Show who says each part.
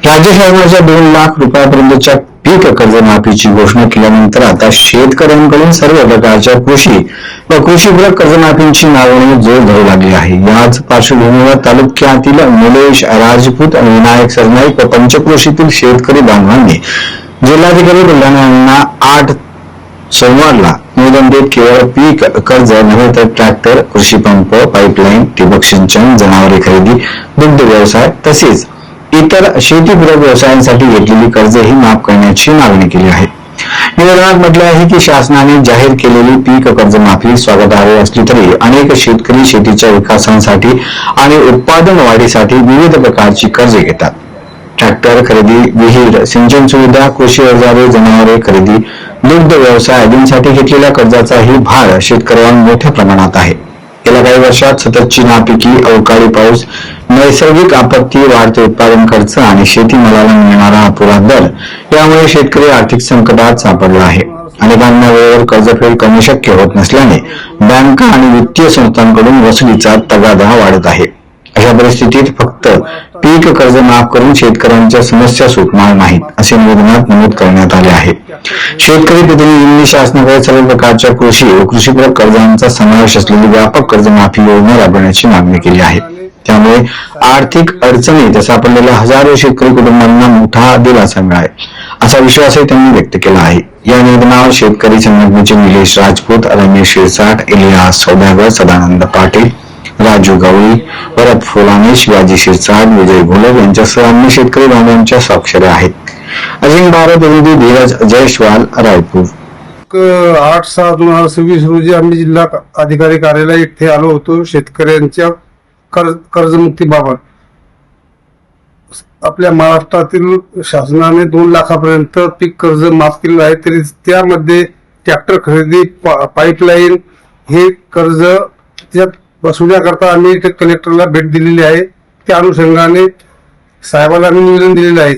Speaker 1: राज्य शासनाच्या 2 लाख रुपयापर्यंतच्या पीक कर्जमाफीची घोषणा केल्यानंतर आता शेतकऱ्यांकडून सर्व प्रकारच्या कृषी व कृषीपूरक कर्जमाफींची मागणी जोर धरू लागली आहे। याच पार्श्वभूमीवर तालुक्यातील निलेश राजपूत, विनायक सरनाईक व पंचक्रोशीतील शेतकरी बांधवांनी जिल्हाधिकारी बुलढाणा यांना 8 सोमवारला निवेदन देत केवळ पीक कर्ज नव्हे तर ट्रॅक्टर, कृषी पंप, पाईपलाईन, ठिबक सिंचन, जनावरे खरेदी, दुग्ध व्यवसाय तसेच इतर शेतीपूरक व्यवसायांसाठी घेतलेली कर्जही माफ करण्याची मागणी केली आहे। निवेदनात म्हटले आहे की शासनाने जाहीर केलेली पीक कर्जमाफी स्वागतार्ह असली तरी अनेक शेतकरी शेतीच्या विकासासाठी आणि उत्पादन वाढीसाठी विविध प्रकारची कर्जे घेतात। ट्रॅक्टर खरेदी, विहीर, सिंचन सुविधा, कृषी अवजारे, जनावरे खरेदी, दुग्ध व्यवसाय आदींसाठी घेतलेल्या कर्जाचाही भार शेतकऱ्यांवर मोठ्या प्रमाणात आहे। गेल्या काही वर्षात सततची नापिकी, अवकाळी पाऊस, नैसर्गिक आपत्ती, वाढते उत्पादन खर्च आणि शेतीमालाला मिळणारा अपुरा दर यामुळे शेतकरी आर्थिक संकटात सापडला आहे। अनेकांना वेळेवर कर्जफेड करणे शक्य होत नसल्याने बँका आणि वित्तीय संस्थांकडून वसुलीचा तगादा वाढत आहे। अशा परिस्थितीत फक्त पीक कर्ज माफ करून शेतकऱ्यांच्या समस्या सुटणार नाहीत असे निवेदनात नमूद करण्यात आले आहे। शेतकरी प्रतिनिधींनी शासनाकडे सर्व प्रकारच्या कृषी व कृषीपूरक कर्जांचा समावेश असलेली व्यापक कर्जमाफी योजना राबवण्याची मागणी केली आहे। त्यामुळे आर्थिक अडचणीत सापडलेल्या हजारो शेतकरी कुटुंबांना मोठा दिलासा मिळाला असा विश्वासही त्यांनी व्यक्त केला आहे। या निवेदनावर शेतकरी संघटनेचे निलेश राजपूत, रमेश शिरसाट, इलियास सौदागर, सदानंद पाटील, राजू गवळी, भरत फुलाने, शिवाजी शिरसाट, विजय घोलप यांच्यासह अन्य शेतकरी बांधवांच्या स्वाक्षऱ्या आहेत। अजिंक्य भारत प्रतिनिधी धीरज जयस्वाल, रायपूर।
Speaker 2: 8/6/2026 रोजी आम्ही जिल्हा अधिकारी कार्यालय येथे आलो होतो। शेतकऱ्यांच्या कर्जमुक्तीबाबत आपल्या महाराष्ट्रातील शासनाने 2 लाखापर्यंत पीक कर्ज माफ केले आहे, तरी त्यामध्ये ट्रॅक्टर खरेदी, पाईपलाईन हे कर्ज वसुलीकरता आम्ही कलेक्टरला भेट दिलेली आहे। त्या अनुषंगाने साहेबांना आम्ही निवेदन दिलेले आहे।